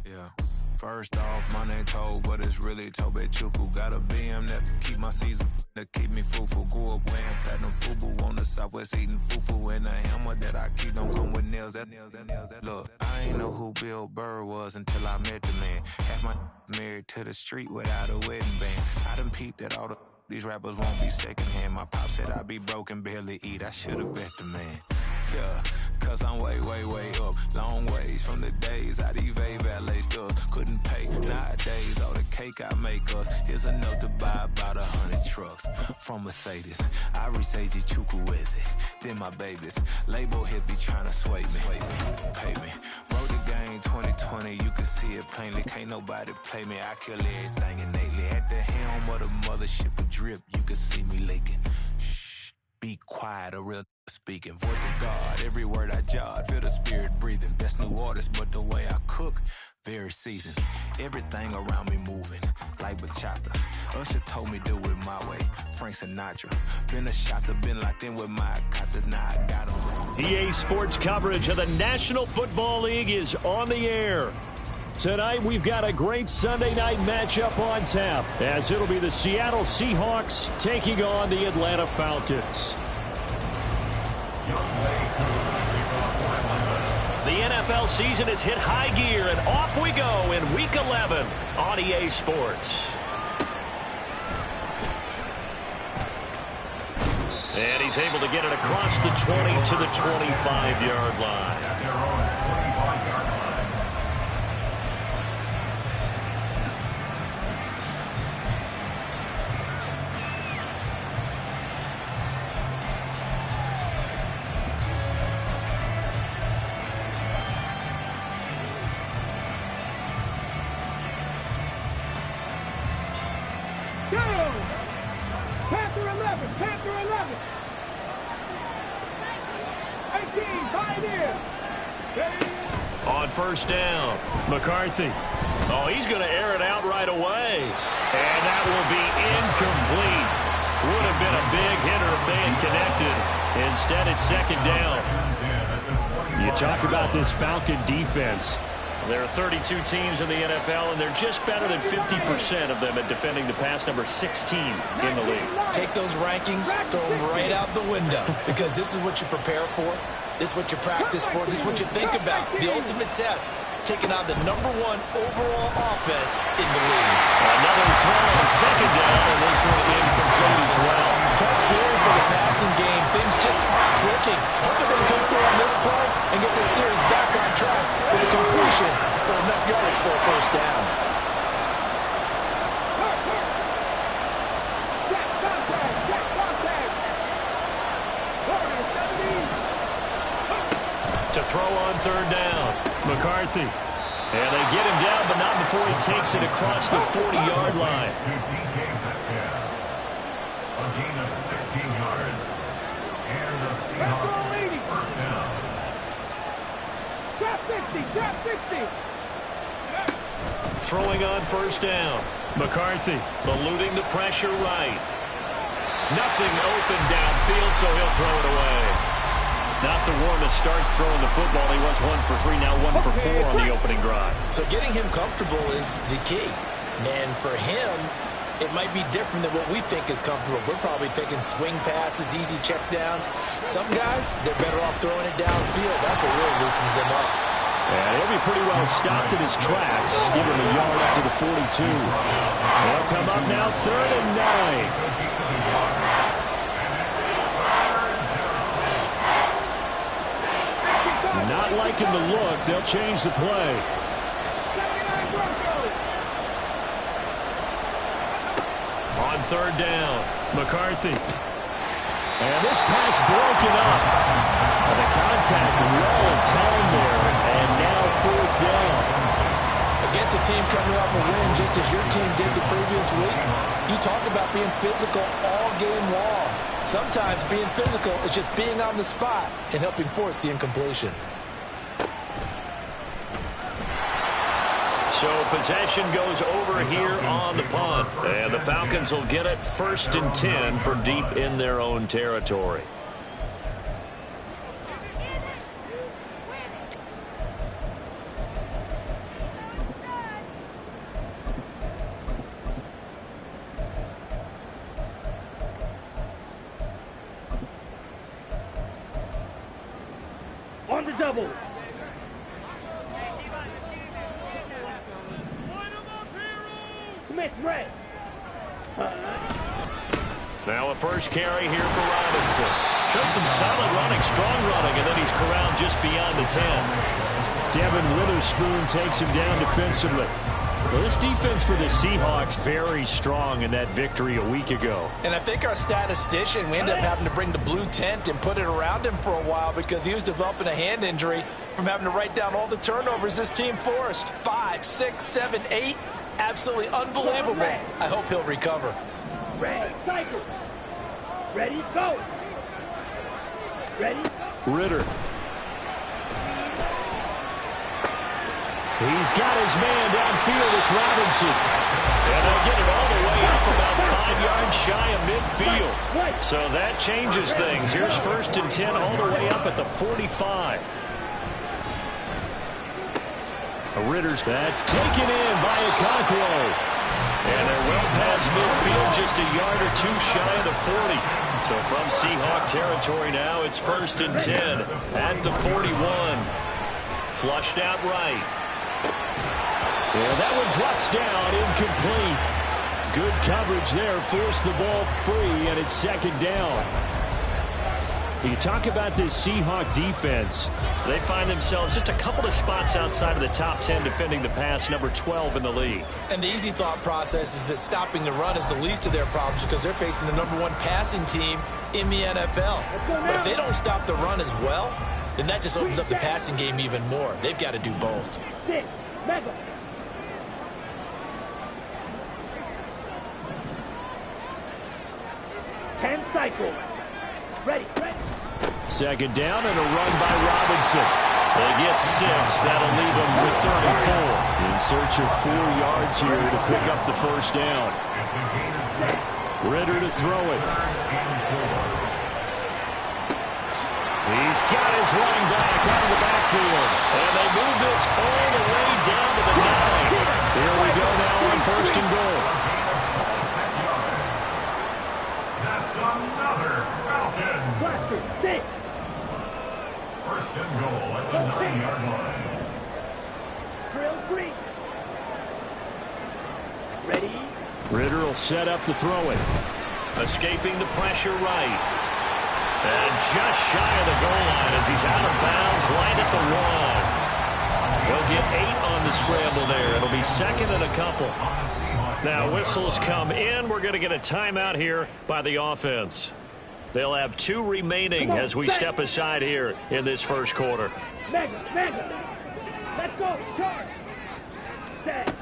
Yeah. First off, my name Toad, but it's really Tobe Chuku. Got a BM that keep my season, that keep me fruitful. Grew up wearing platinum FUBU on the Southwest eating fufu. And the hammer that I keep don't come with nails. Look, I ain't know who Bill Burr was until I met the man. Half my married to the street without a wedding band. I done peeped that all these rappers won't be secondhand. My pop said I'd be broke and barely eat. I should've bet the man. Yeah, cause I'm way up. Long ways from the days I evade valet stores. Couldn't pay nowadays. All the cake I make us is enough to buy about 100 trucks from Mercedes. I resage Chukwueze, then my babies. Label hit be trying to sway me, pay me. Wrote the game 2020, you can see it plainly. Can't nobody play me, I kill everything innately. At the helm of the mothership with drip, you can see me leaking. Shh, be quiet, a real speaking. Voice of God, every word I jot. Feel the spirit breathing. Best new artist, but the way I cook, very seasoned. Everything around me moving, like bachata. Usher told me do it my way. Frank Sinatra. Been a shotter, been locked in with my katas. Now I got them. EA Sports coverage of the National Football League is on the air. Tonight, we've got a great Sunday night matchup on tap, as it'll be the Seattle Seahawks taking on the Atlanta Falcons. The NFL season has hit high gear, and off we go in Week 11 on EA Sports. And he's able to get it across the 20 to the 25-yard line. On first down, McCarthy. Oh, he's going to air it out right away. And that will be incomplete. Would have been a big hitter if they had connected. Instead, it's second down. You talk about this Falcon defense. There are 32 teams in the NFL, and they're just better than 50% of them at defending the pass, number 16 in the league. Take those rankings, throw them right out the window, because this is what you prepare for. This is what you practice for. This is what you think about. The ultimate test, taking on the #1 overall offense in the league. Another throw on second down, and this one incomplete as well. Tough series for the passing game. Things just aren't clicking. Hoping they come through on this play and get the series back on track with a completion for enough yards for a first down. To throw on third down, McCarthy. And they get him down, but not before he takes it across the 40-yard line. A gain of 16 yards. And the Seahawks first down. Drop 60. Throwing on first down, McCarthy eluding the pressure right. Nothing open downfield, so he'll throw it away. Not the one that starts throwing the football. He was 1 for 3, now 1 for 4 on the opening drive. So getting him comfortable is the key. And for him, it might be different than what we think is comfortable. We're probably thinking swing passes, easy checkdowns. Some guys, they're better off throwing it downfield. That's what really loosens them up. And he'll be pretty well stopped in his tracks. Give him a yard up to the 42. They'll come up now 3rd and 9. Not liking the look. They'll change the play. On third down, McCarthy. And this pass broken up. The contact well timed there. And now 4th down. Against a team coming off a win just as your team did the previous week, you talk about being physical all game long. Sometimes being physical is just being on the spot and helping force the incompletion. So possession goes over here on the punt. And the Falcons will get it 1st and 10 from deep in their own territory. On the double. Smith, red. Now a first carry here for Robinson. Showed some solid running, strong running, and then he's corralled just beyond the 10. Devin Witherspoon takes him down defensively. Well, this defense for the Seahawks very strong in that victory a week ago. And I think our statistician, we ended up having to bring the blue tent and put it around him for a while because he was developing a hand injury from having to write down all the turnovers this team forced. 5, 6, 7, 8. Absolutely unbelievable. I hope he'll recover. Ready, cycle. Ready, go. Ready. Ritter. He's got his man downfield. It's Robinson. And they get it all the way up about 5 yards shy of midfield. So that changes things. Here's 1st and 10 all the way up at the 45. Ritter's that's taken in by Okonkwo. And they're well past midfield, just a yard or two shy of the 40. So from Seahawk territory now, it's 1st and 10 at the 41. Flushed out right. Yeah, that one drops down, incomplete. Good coverage there, forced the ball free, and it's 2nd down. You talk about this Seahawk defense. They find themselves just a couple of spots outside of the top 10 defending the pass, number 12 in the league. And the easy thought process is that stopping the run is the least of their problems because they're facing the #1 passing team in the NFL. But if they don't stop the run as well, then that just opens up the passing game even more. They've got to do both. 6, mega. Ten cycles. Ready, ready. 2nd down and a run by Robinson. They get 6. That'll leave them with 34. In search of 4 yards here to pick up the 1st down. Ritter to throw it. He's got his running back out of the backfield. And they move this all the way down to the 9. Here we go now on 1st and goal. That's another Falcon. Blaster, 6. 1st and goal at the 9-yard line. Drill 3. Ready. Ritter will set up to throw it. Escaping the pressure right. And just shy of the goal line as he's out of bounds right at the 1. He'll get 8 on the scramble there. It'll be 2nd and a couple. Now whistles come in. We're going to get a timeout here by the offense. They'll have 2 remaining as we step aside here in this 1st quarter. Mega, mega. Let's go. Charge. Set.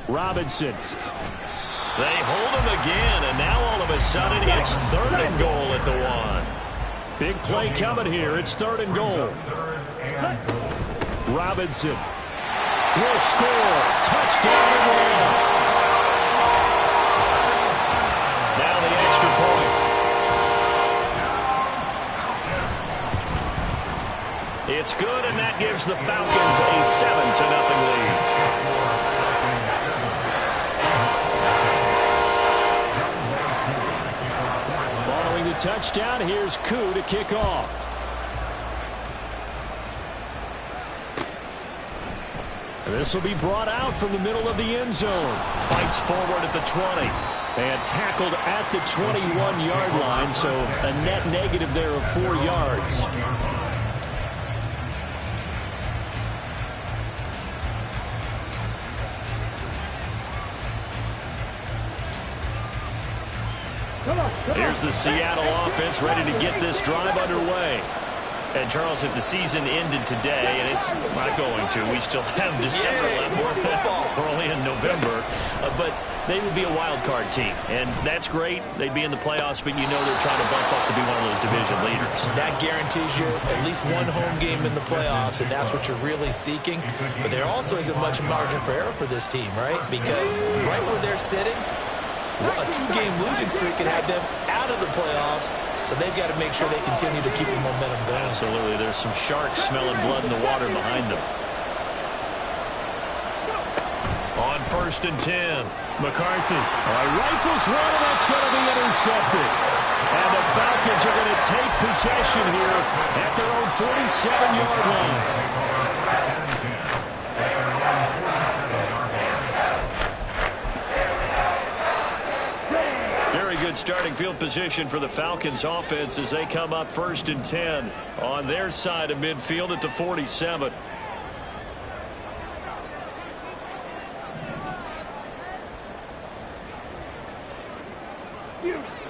Robinson. They hold him again, and now all of a sudden it's 3rd and goal at the 1. Big play coming here. It's 3rd and goal. Robinson will score. Touchdown and 1. Now the extra point. It's good, and that gives the Falcons a 7-0 lead. Following the touchdown, here's Koo to kick off. This will be brought out from the middle of the end zone. Fights forward at the 20. And tackled at the 21-yard line, so a net negative there of 4 yards. Here's the Seattle offense ready to get this drive underway. And, Charles, if the season ended today, and it's not going to, we still have December left. We're only in November. But they would be a wild card team. And that's great. They'd be in the playoffs, but you know they're trying to bump up to be one of those division leaders. That guarantees you at least one home game in the playoffs, and that's what you're really seeking. But there also isn't much margin for error for this team, right? Because right where they're sitting, a 2-game losing streak can have them out of the playoffs, so they've got to make sure they continue to keep the momentum going. Absolutely. There's some sharks smelling blood in the water behind them. On 1st and 10, McCarthy. Rifles one, and that's going to be intercepted. And the Falcons are going to take possession here at their own 47-yard line. Very good starting field position for the Falcons offense as they come up 1st and 10 on their side of midfield at the 47.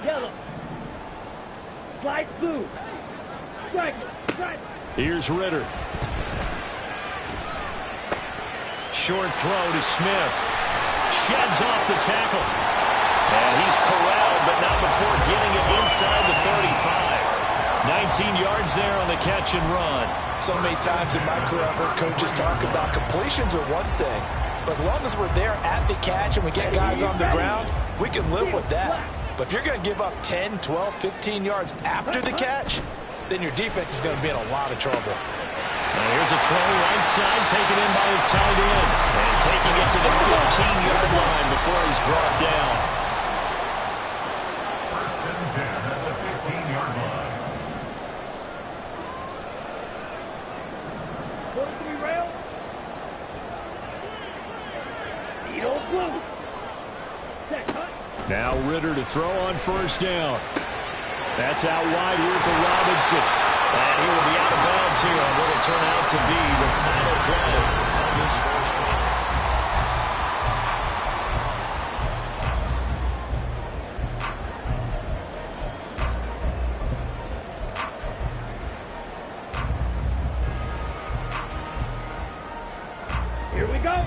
Yellow. Slide blue. Strike. Here's Ritter. Short throw to Smith. Sheds off the tackle. And he's corralled, but not before getting it inside the 35. 19 yards there on the catch and run. So many times in my career I've heard coaches talk about completions are one thing, but as long as we're there at the catch and we get guys on the ground, we can live with that. But if you're going to give up 10, 12, 15 yards after the catch, then your defense is going to be in a lot of trouble. And here's a throw right side, taken in by his tight end. And taking it to the 15-yard line before he's brought down. 1st and 10 at the 15-yard line. 43 rail. Speedo blue. Set cut. Now Ritter to throw on 1st down. That's out wide here for Robinson. And he will be out of bounds here on what will turn out to be the final play of this first Here we go.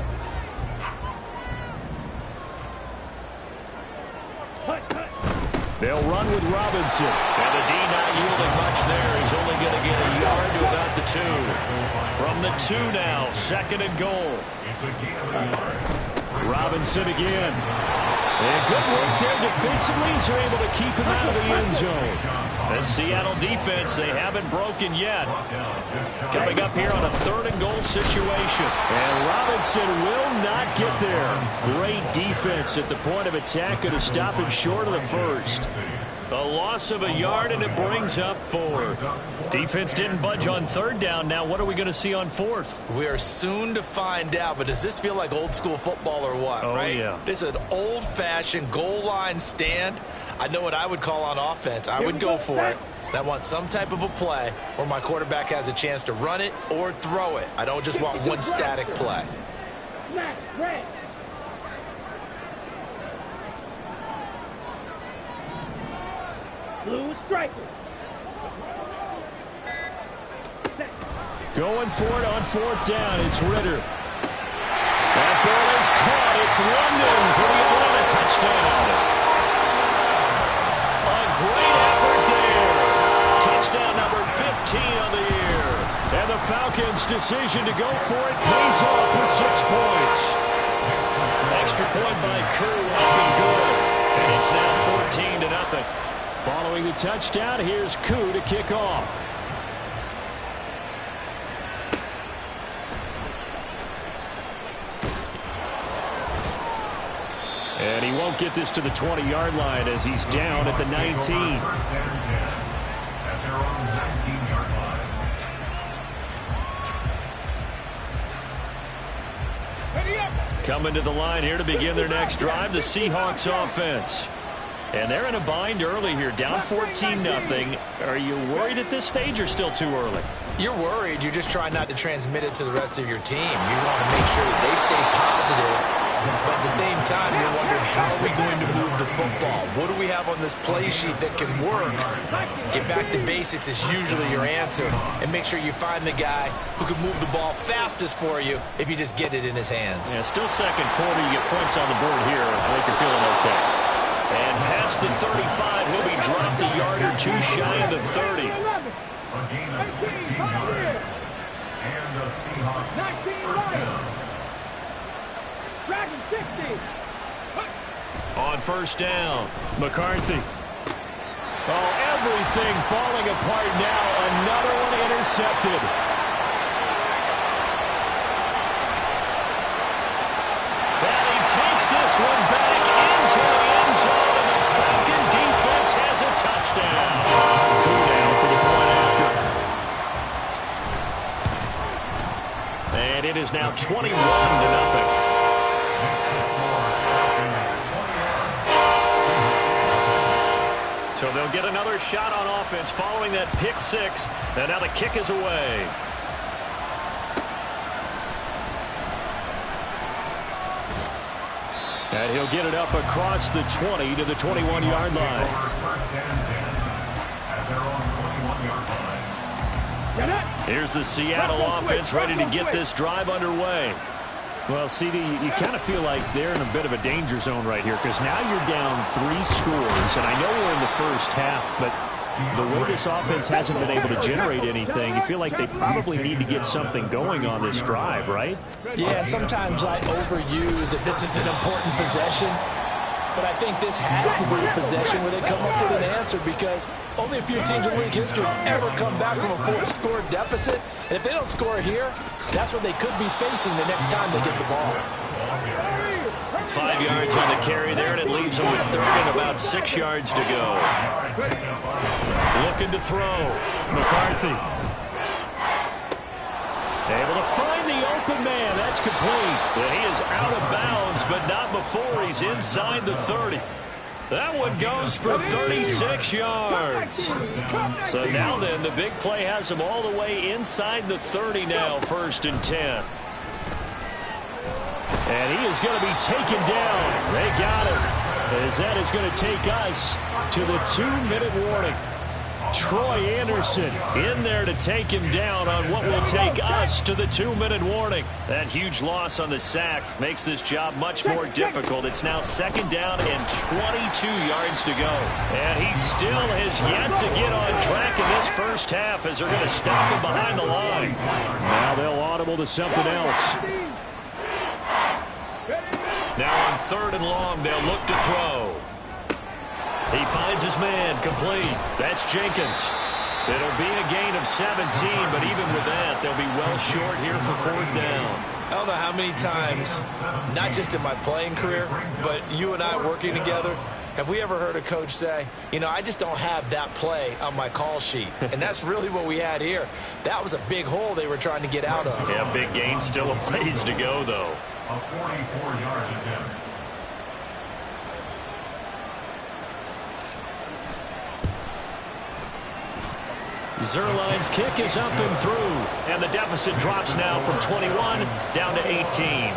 They'll run with Robinson. And the D not yielding much there. He's only going to get a yard to about the 2. From the 2 now, 2nd and goal. Robinson again. And good work there defensively as they're able to keep him out of the end zone. The Seattle defense, they haven't broken yet. Coming up here on a 3rd and goal situation. And Robinson will not get there. Great defense at the point of attack. Going to stop him short of the 1st. A loss of a yard, and it brings up 4th. Defense didn't budge on 3rd down. Now what are we going to see on 4th? We are soon to find out, but does this feel like old school football or what, right? Yeah. This is an old-fashioned goal line stand. I know what I would call on offense. I would go for it. And I want some type of a play where my quarterback has a chance to run it or throw it. I don't just want one static play. Smash. Red. Blue striker. Going for it on 4th down. It's Ritter. That ball is caught. It's London for the Atlanta touchdown. A great effort there. Touchdown number 15 on the year. And the Falcons' decision to go for it pays off with 6 points. Extra point by Kerr will be good. And it's now 14-0. Following the touchdown, here's Koo to kick off. And he won't get this to the 20-yard line as he's down at the 19. At their own 19-yard line. Coming to the line here to begin their next drive, the Seahawks offense. And they're in a bind early here, down 14-0. Are you worried at this stage or still too early? You're worried. You're just trying not to transmit it to the rest of your team. You want to make sure that they stay positive, but at the same time, you're wondering, how are we going to move the football? What do we have on this play sheet that can work? Get back to basics is usually your answer, and make sure you find the guy who can move the ball fastest for you if you just get it in his hands. Yeah, still 2nd quarter. You get points on the board here. I think you're feeling okay. And past the 35, he'll be dropped a yard or 2 shy of the 30. A gain of 16 yards. And the Seahawks 1st down. Dragon 60. On 1st down, McCarthy. Oh, everything falling apart now. Another one intercepted. And he takes this one back into the end zone, and the Falcon defense has a touchdown. And it is now 21-0. So they'll get another shot on offense following that pick six. And now the kick is away. And he'll get it up across the 20 to the 21-yard line. Here's the Seattle offense ready to get this drive underway. Well, CD, you kind of feel like they're in a bit of a danger zone right here because now you're down 3 scores. And I know we're in the first half, but the way this offense hasn't been able to generate anything, you feel like they probably need to get something going on this drive, right? Yeah, and sometimes I overuse that this is an important possession. But I think this has to be the possession where they come up with an answer because only a few teams in league history have ever come back from a 4-score deficit. And if they don't score here, that's what they could be facing the next time they get the ball. 5 yards on the carry there, and it leaves them with 3rd and about 6 yards to go. Looking to throw. McCarthy. Able to find the open man. That's complete. And he is out of bounds, but not before he's inside the 30. That one goes for 36 yards. So now then, the big play has him all the way inside the 30 now, 1st and 10. And he is going to be taken down. They got him. As that is going to take us to the 2-minute warning. Troy Anderson in there to take him down on what will take us to the 2-minute warning. That huge loss on the sack makes this job much more difficult. It's now 2nd down and 22 yards to go. And he still has yet to get on track in this first half as they're going to stop him behind the line. Now they'll audible to something else. Now on 3rd and long, they'll look to throw. He finds his man, complete. That's Jenkins. It'll be a gain of 17, but even with that, they'll be well short here for 4th down. I don't know how many times, not just in my playing career, but you and I working together, have we ever heard a coach say, you know, I just don't have that play on my call sheet. And that's really what we had here. That was a big hole they were trying to get out of. Yeah, big gain, still a ways to go, though. A 44-yard attempt. Zuerlein's kick is up and through, and the deficit drops now from 21 down to 18.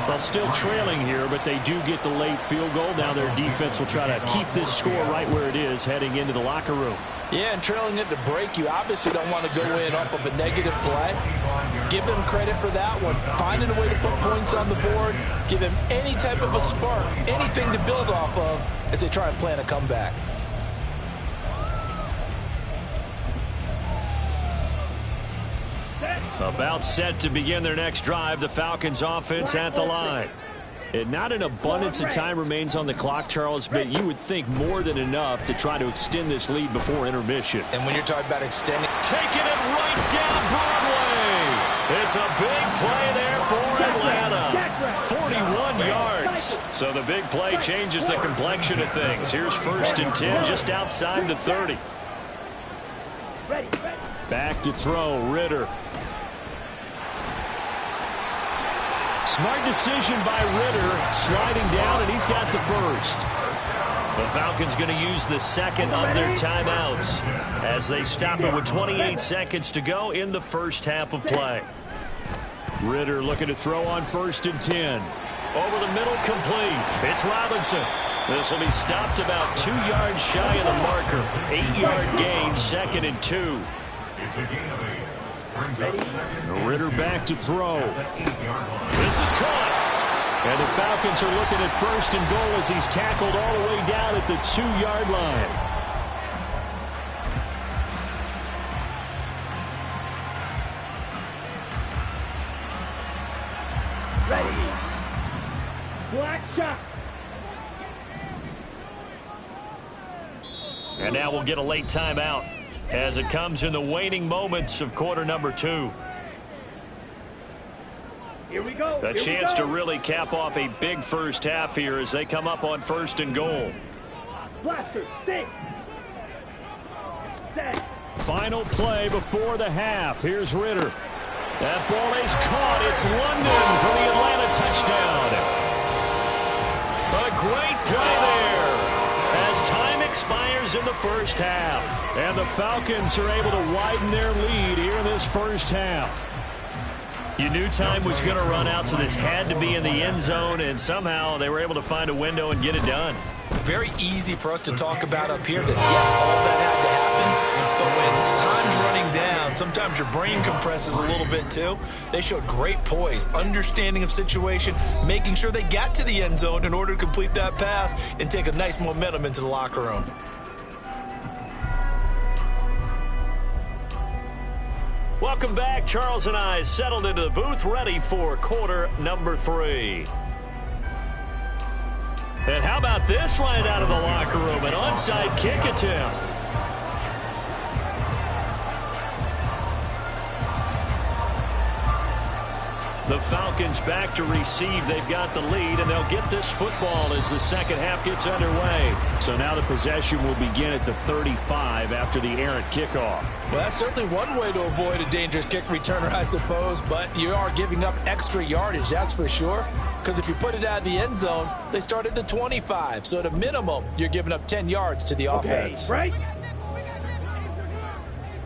Well, still trailing here, but they do get the late field goal. Now their defense will try to keep this score right where it is heading into the locker room. Yeah, and trailing it to break, you obviously don't want to go in off of a negative play. Give them credit for that one. Finding a way to put points on the board, give them any type of a spark, anything to build off of as they try and plan a comeback. About set to begin their next drive, the Falcons offense at the line. And not an abundance of time remains on the clock, Charles, but you would think more than enough to try to extend this lead before intermission. And when you're talking about extending, taking it right down Broadway. It's a big play there for Atlanta. 41 yards. So the big play changes the complexion of things. Here's 1st and 10 just outside the 30. Back to throw, Ritter. Smart decision by Ritter, sliding down, and he's got the 1st. The Falcons going to use the 2nd of their timeouts as they stop it with 28 seconds to go in the first half of play. Ritter looking to throw on 1st and 10. Over the middle, complete. It's Robinson. This will be stopped about 2 yards shy of the marker. 8-yard gain, 2nd and 2. It's a gain of 8. Ritter back to throw. This is caught. And the Falcons are looking at 1st and goal as he's tackled all the way down at the 2-yard line. Ready. Black shot. And now we'll get a late timeout as it comes in the waning moments of quarter number 2. Here we go. A chance to really cap off a big first half here as they come up on 1st and goal. Blaster, six. Set. Final play before the half. Here's Ritter. That ball is caught. It's London for the Atlanta touchdown. A great play there as time expires in the first half. And the Falcons are able to widen their lead here in this first half. You knew time was going to run out, so this had to be in the end zone, and somehow they were able to find a window and get it done. Very easy for us to talk about up here that, yes, all that had to happen, but when time's running down, sometimes your brain compresses a little bit too. They showed great poise, understanding of situation, making sure they got to the end zone in order to complete that pass and take a nice momentum into the locker room. Welcome back. Charles and I settled into the booth, ready for quarter number 3. And how about this right out of the locker room? An onside kick attempt. The Falcons back to receive. They've got the lead, and they'll get this football as the second half gets underway. So now the possession will begin at the 35 after the errant kickoff. Well, that's certainly one way to avoid a dangerous kick returner, I suppose, but you are giving up extra yardage, that's for sure. Because if you put it out of the end zone, they start at the 25. So at a minimum, you're giving up 10 yards to the offense. Right?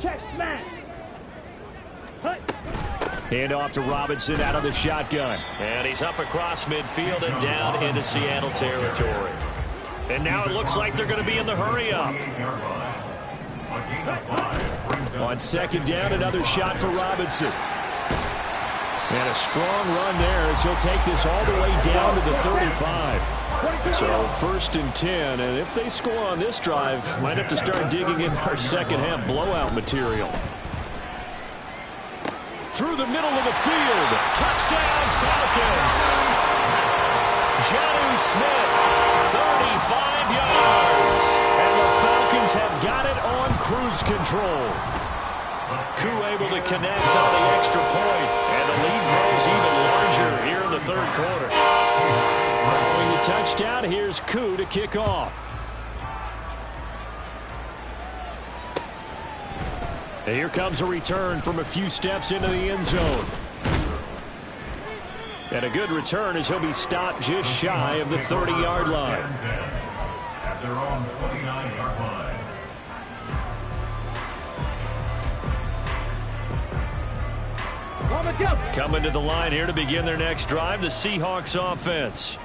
Check, smash. Hut. Hand off to Robinson out of the shotgun. And he's up across midfield and down into Seattle territory. And now it looks like they're going to be in the hurry-up. On second down, another shot for Robinson. And a strong run there as he'll take this all the way down to the 35. So first and 10, and if they score on this drive, might have to start digging in our second half blowout material. Through the middle of the field. Touchdown, Falcons. Jonnu Smith, 35 yards. And the Falcons have got it on cruise control. Koo able to connect on the extra point. And the lead grows even larger here in the third quarter. Following the touchdown, here's Koo to kick off. And here comes a return from a few steps into the end zone. And a good return as he'll be stopped just shy of the 30-yard line. At their own 29-yard line. Coming to the line here to begin their next drive, the Seahawks offense.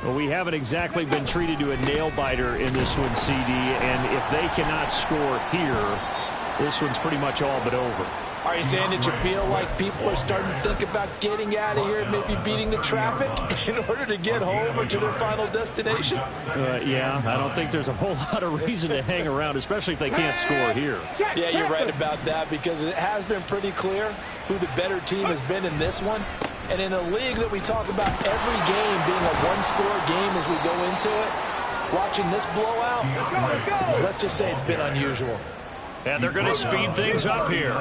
Well, we haven't exactly been treated to a nail-biter in this one, CD, and if they cannot score here, this one's pretty much all but over. Are you saying that you feel like people are starting to think about getting out of here and maybe beating the traffic in order to get home or to their final destination? Yeah, I don't think there's a whole lot of reason to hang around, especially if they can't score here. Yeah, you're right about that because it has been pretty clear who the better team has been in this one. And in a league that we talk about every game being a one-score game as we go into it, watching this blowout, let's just say it's been unusual. And they're going to speed things up here.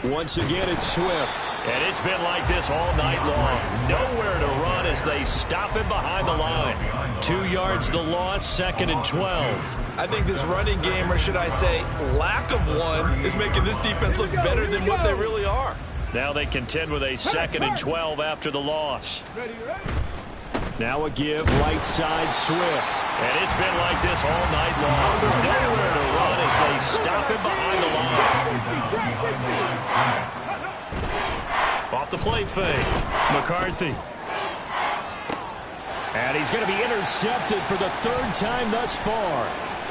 Once again, it's Swift. And it's been like this all night long. Nowhere to run as they stop him behind the line. 2 yards the loss, second and 12. I think this running game, or should I say lack of one, is making this defense look better than what they really are. Now they contend with a second and 12 after the loss. Now a give, right side, Swift. And it's been like this all night long. Nowhere to run as they stop him behind the line. Off the play fake. McCarthy. And he's going to be intercepted for the third time thus far.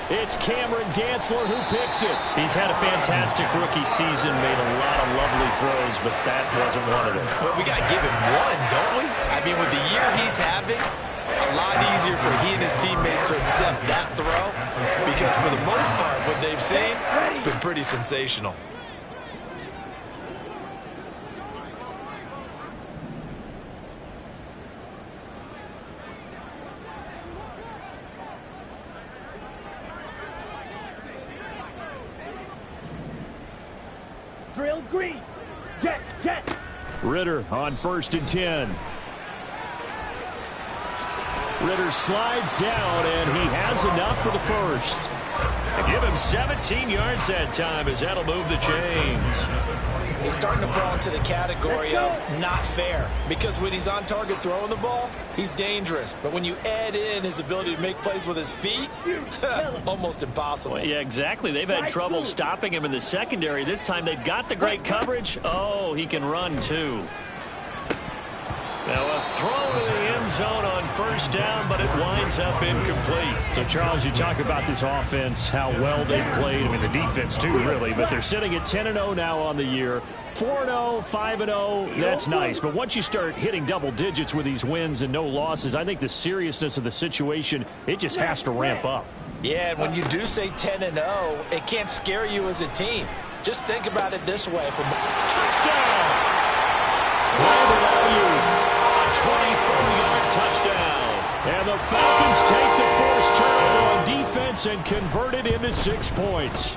It's Cameron Dantzler who picks it. He's had a fantastic rookie season, made a lot of lovely throws, but that wasn't one of them. Well, we got to give him one, don't we? I mean, with the year he's having, a lot easier for he and his teammates to accept that throw because for the most part, what they've seen, it's been pretty sensational. Drill green. Jet, jet. Ritter on first and 10. Ritter slides down, and he has enough for the first. Give him 17 yards that time as that'll move the chains. He starting to fall into the category of not fair. Because when he's on target throwing the ball, he's dangerous. But when you add in his ability to make plays with his feet, almost impossible. Well, yeah, exactly. They've had trouble stopping him in the secondary. This time they've got the great coverage. Oh, he can run too. Now a throw to the end zone on first down, but it winds up incomplete. So, Charles, you talk about this offense, how well they've played. I mean, the defense too, really. But they're sitting at 10-0 now on the year. 4-0, 5-0, that's nice. But once you start hitting double digits with these wins and no losses, I think the seriousness of the situation, it just has to ramp up. Yeah, and when you do say 10-0, it can't scare you as a team. Just think about it this way. Touchdown! Brandon Ayuk. 24-yard touchdown. And the Falcons take the first turnover on defense and convert it into 6 points.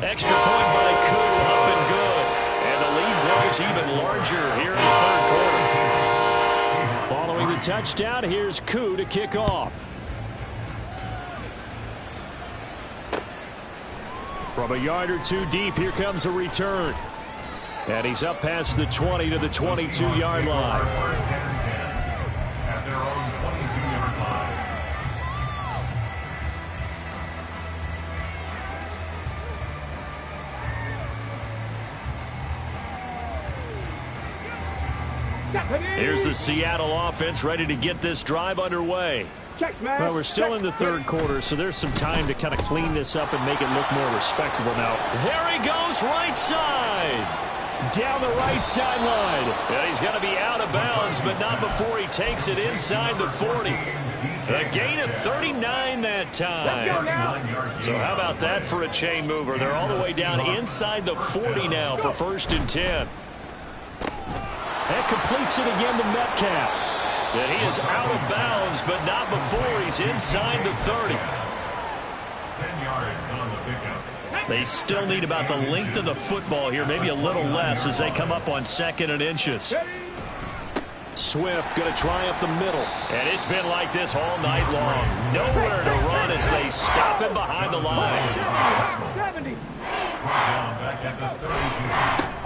Extra point by Koo, up and good. And the lead grows even larger here in the third quarter. Following the touchdown, here's Koo to kick off. From a yard or two deep, here comes a return. And he's up past the 20 to the 22-yard line. At their own 22-yard line. Here's the Seattle offense ready to get this drive underway. Well, we're still in the third quarter, so there's some time to kind of clean this up and make it look more respectable now. There he goes, right side. Down the right sideline. Yeah, he's going to be out of bounds, but not before he takes it inside the 40. A gain of 39 that time. So how about that for a chain mover? They're all the way down inside the 40 now for 1st and 10. That completes it again to Metcalf. And he is out of bounds, but not before he's inside the 30. 10 yards on the pickup. They still need about the length of the football here, maybe a little less as they come up on 2nd and inches. Swift going to try up the middle. And it's been like this all night long. Nowhere to run as they stop him behind the line.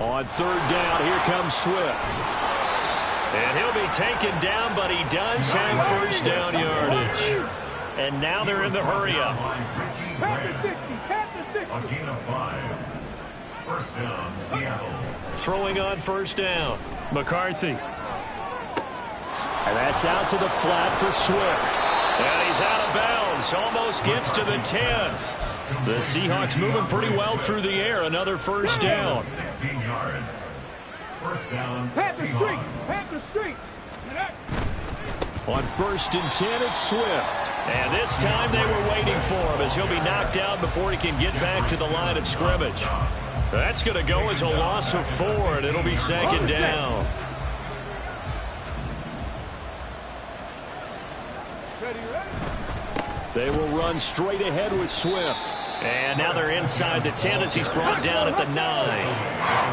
On 3rd down, here comes Swift. And he'll be taken down, but he does have first down yardage. And now they're in the hurry-up. A gain of 5. First down, Seattle. Throwing on first down. McCarthy. And that's out to the flat for Swift. And he's out of bounds. Almost gets to the 10. The Seahawks moving pretty well through the air. Another first down. 16 yards. First down, Seahawks. On 1st and 10, it's Swift. And this time they were waiting for him as he'll be knocked down before he can get back to the line of scrimmage. That's going to go as a loss of 4, and it'll be 2nd down. They will run straight ahead with Swift. And now they're inside the 10 as he's brought down at the 9.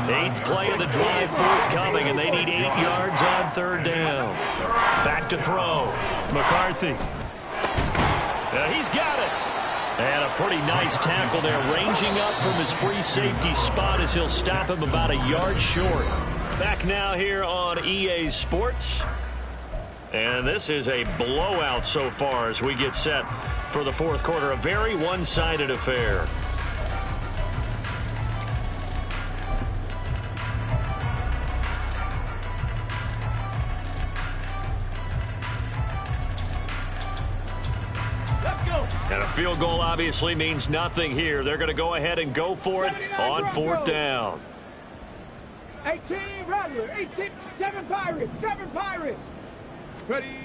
8th play of the drive forthcoming, and they need 8 yards on 3rd down. Back to throw. McCarthy. He's got it. And a pretty nice tackle there, ranging up from his free safety spot as he'll stop him about a yard short. Back now here on EA Sports. And this is a blowout so far as we get set for the 4th quarter. A very one-sided affair. And a field goal obviously means nothing here. They're going to go ahead and go for it on 4th down. 18 Rattler, 18, 7 Pirates, 7 Pirates. Ready.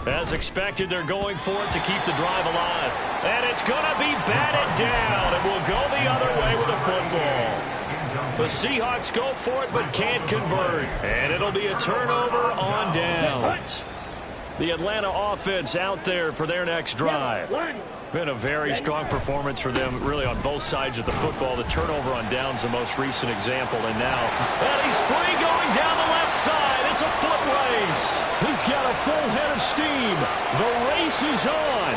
As expected, they're going for it to keep the drive alive. And it's going to be batted down, and we'll go the other way with a football. The Seahawks go for it but can't convert. And it'll be a turnover on downs. The Atlanta offense out there for their next drive. Been a very strong performance for them, really, on both sides of the football. The turnover on downs, the most recent example. And now, and he's free going down the left side. It's a foot race. He's got a full head of steam. The race is on.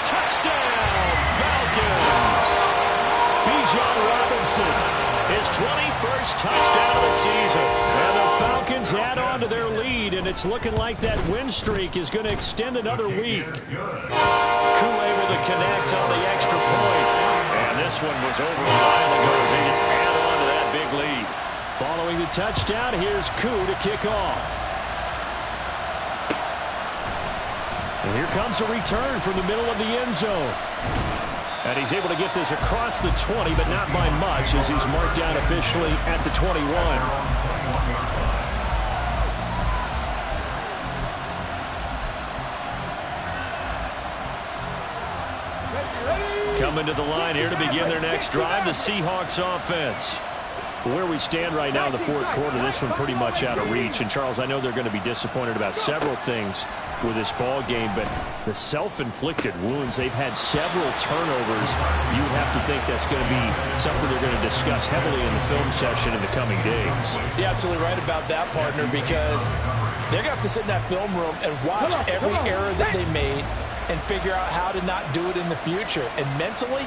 Touchdown, Falcons. Bijan Robinson. His 21st touchdown of the season. And the Falcons add on to their lead, and it's looking like that win streak is going to extend another week. Koo able to connect on the extra point. And this one was over a while ago as they just add on to that big lead. Following the touchdown, here's Koo to kick off. And here comes a return from the middle of the end zone. And he's able to get this across the 20, but not by much, as he's marked down officially at the 21. Coming to the line here to begin their next drive, the Seahawks offense. Where we stand right now in the fourth quarter, this one pretty much out of reach. And, Charles, I know they're going to be disappointed about several things with this ball game, but the self-inflicted wounds, they've had several turnovers. You would have to think that's going to be something they're going to discuss heavily in the film session in the coming days. You're absolutely right about that, partner, because they're going to have to sit in that film room and watch every error that they made and figure out how to not do it in the future. And mentally,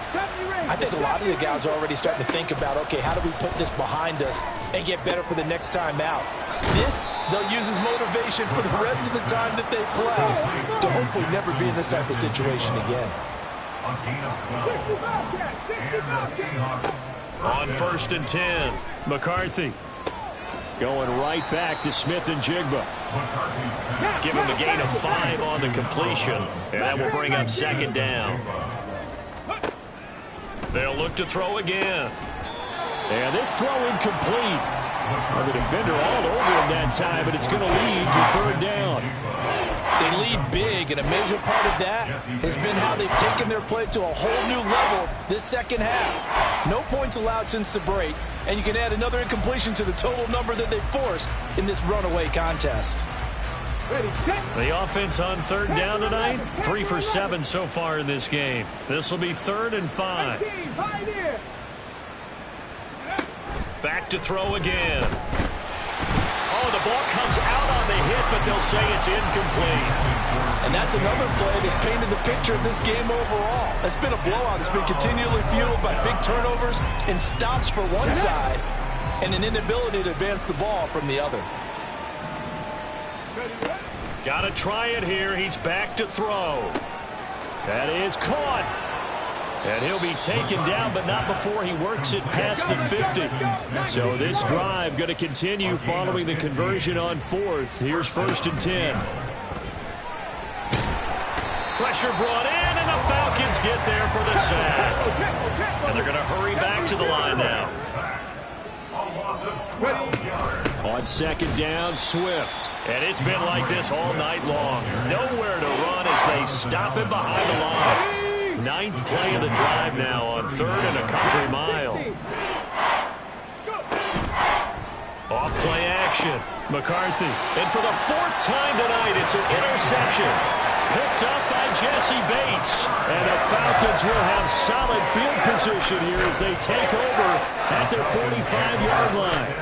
I think a lot of the guys are already starting to think about, okay, how do we put this behind us and get better for the next time out? This, they'll use as motivation for the rest of the time that they play to hopefully never be in this type of situation again. On 1st and 10, McCarthy going right back to Smith and Jigba. give him a gain of 5 on the completion, and that will bring up 2nd down. They'll look to throw again. And this throw incomplete. The defender all over him that time, but it's going to lead to 3rd down. They lead big, and a major part of that has been how they've taken their play to a whole new level this second half. No points allowed since the break, and you can add another incompletion to the total number that they've forced in this runaway contest. The offense on 3rd down tonight, 3 for 7 so far in this game. This will be 3rd and 5. Back to throw again. Oh, the ball comes out on the hit, but they'll say it's incomplete. And that's another play that's painted the picture of this game overall. It's been a blowout. It's been continually fueled by big turnovers and stops for one side and an inability to advance the ball from the other. Got to try it here. He's back to throw. That is caught. And he'll be taken down, but not before he works it past the 50. So this drive going to continue following the conversion on 4th. Here's 1st and 10. Pressure brought in, and the Falcons get there for the sack. And they're going to hurry back to the line now. On 2nd down, Swift. And it's been like this all night long. Nowhere to run as they stop him behind the line. 9th play of the drive now on 3rd and a country mile. Off play action. McCarthy. And for the 4th time tonight, it's an interception. Picked up by Jesse Bates. And the Falcons will have solid field position here as they take over at their 45-yard line.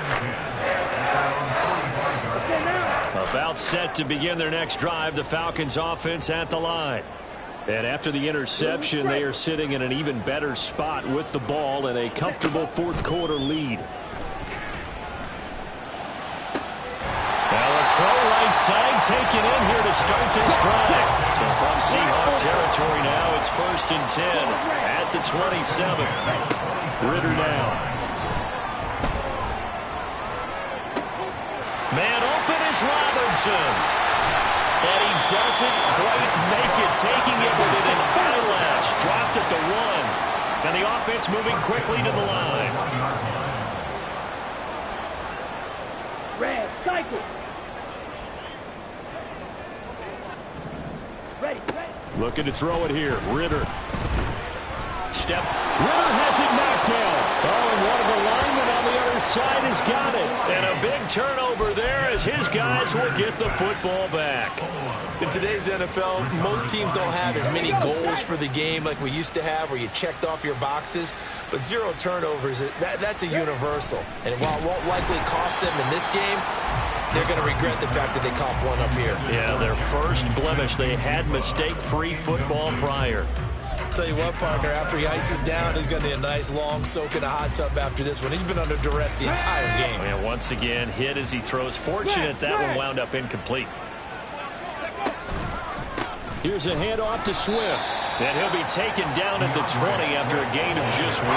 About set to begin their next drive, the Falcons offense at the line. And after the interception, they are sitting in an even better spot with the ball and a comfortable 4th quarter lead. Well, a throw right side taken in here to start this drive. So from Seahawks territory now, it's 1st and 10 at the 27. Ritter now. Man open is Robinson. And he doesn't quite make it, taking it with an eyelash. Dropped at the 1. And the offense moving quickly to the line. Red, cycle. Ready. Looking to throw it here. Ritter. Step. Ritter has it knocked down. Oh, and one of the linemen on the other side has got it. And a big turnover there as his guys will get the football back. In today's NFL, most teams don't have as many goals for the game like we used to have where you checked off your boxes. But 0 turnovers, that's a universal. And while it won't likely cost them in this game, they're going to regret the fact that they coughed one up here. Yeah, their first blemish. They had mistake-free football prior. tell you what, partner, after he ices down, he's going to need a nice long soak in a hot tub after this one. He's been under duress the entire game. And once again, hit as he throws. Fortunate that one wound up incomplete. Here's a handoff to Swift. And he'll be taken down at the 20 after a gain of just 1.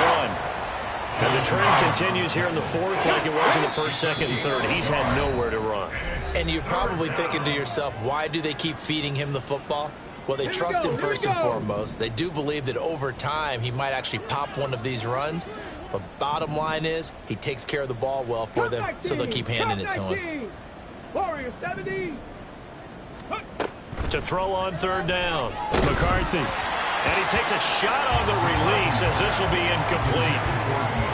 And the trend continues here in the fourth like it was in the first, second, and third. He's had nowhere to run. And you're probably thinking to yourself, why do they keep feeding him the football? Well, they trust him first and foremost. They do believe that over time he might actually pop one of these runs. But bottom line is he takes care of the ball well for them, so they'll keep handing it to him. Warrior 70. To throw on third down. McCarthy. And he takes a shot on the release as this will be incomplete.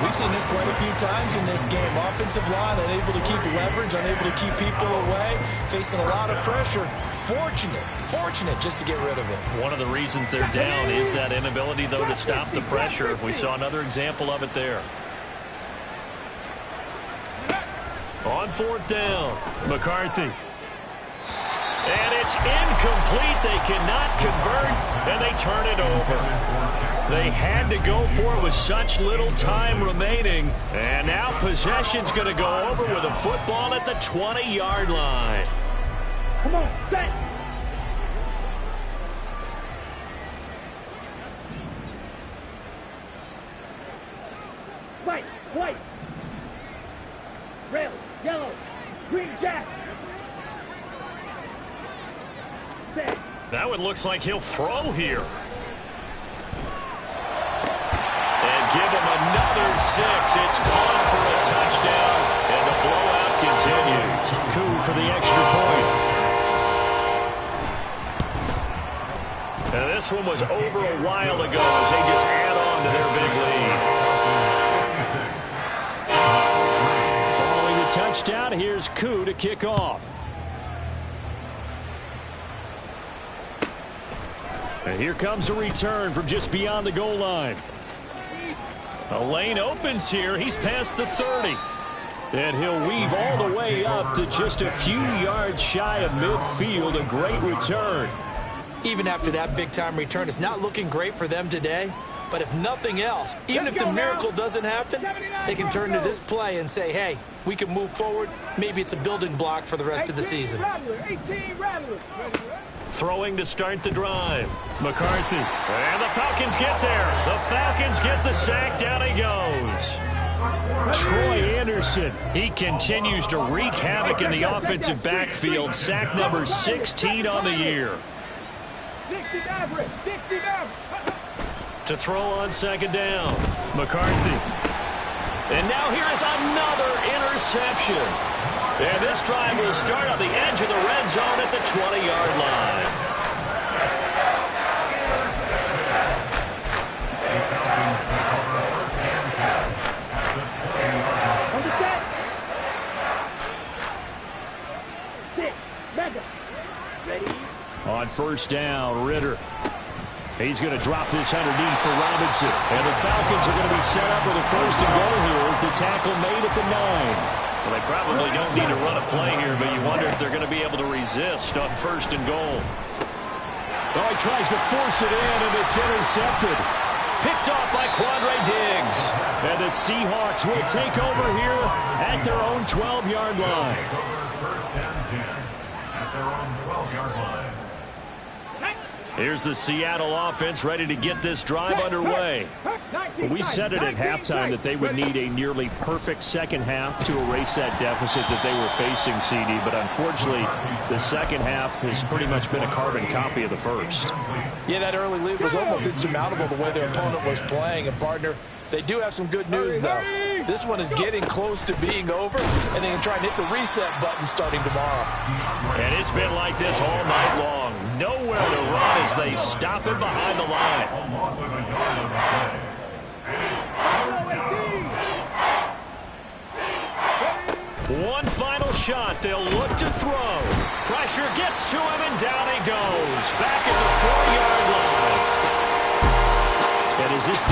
We've seen this quite a few times in this game. Offensive line unable to keep leverage, unable to keep people away, facing a lot of pressure. Fortunate just to get rid of it. One of the reasons they're down is that inability, though, to stop the pressure. We saw another example of it there. On fourth down, McCarthy. And it's incomplete. They cannot convert, and they turn it over. They had to go for it with such little time remaining. And now possession's going to go over with a football at the 20-yard line. Come on, set. White. Red, yellow, green jack. That one looks like he'll throw here. And give him another 6. It's caught for a touchdown, and the blowout continues. Coup for the extra point. And this one was over a while ago as they just add on to their big lead. Following the touchdown, here's Coup to kick off. And here comes a return from just beyond the goal line. A lane opens here. He's past the 30. And he'll weave all the way up to just a few yards shy of midfield. A great return. Even after that big-time return, it's not looking great for them today. But if nothing else, even if the miracle doesn't happen, they can turn to this play and say, hey, we can move forward. Maybe it's a building block for the rest of the season. 18 Rattlers. Throwing to start the drive. McCarthy. And the Falcons get there. The Falcons get the sack. Down he goes. Troy Anderson. He continues to wreak havoc in the offensive backfield. Sack number 16 on the year. 60 average. To throw on second down. McCarthy. And now here is another interception. And this drive will start on the edge of the red zone at the 20-yard line. On first down, Ritter. He's going to drop this underneath for Robinson. And the Falcons are going to be set up with a first and goal here as the tackle made at the 9. Well, they probably don't need to run a play here, but you wonder if they're going to be able to resist on first and goal. Oh, he tries to force it in, and it's intercepted. Picked off by Quandre Diggs. And the Seahawks will take over here at their own 12-yard line. First and 10 at their own 12-yard line. Here's the Seattle offense ready to get this drive underway. We said it at halftime that they would need a nearly perfect second half to erase that deficit that they were facing, CD. But unfortunately, the second half has pretty much been a carbon copy of the first. Yeah, that early lead was almost insurmountable the way their opponent was playing. And, partner, they do have some good news, though. This one is getting close to being over, and they can try and hit the reset button starting tomorrow. And it's been like this all night long. Nowhere to run as they stop him behind the line. One final shot. They'll look to throw. Pressure gets to him, and down he goes. Back at the 4-yard line. And is this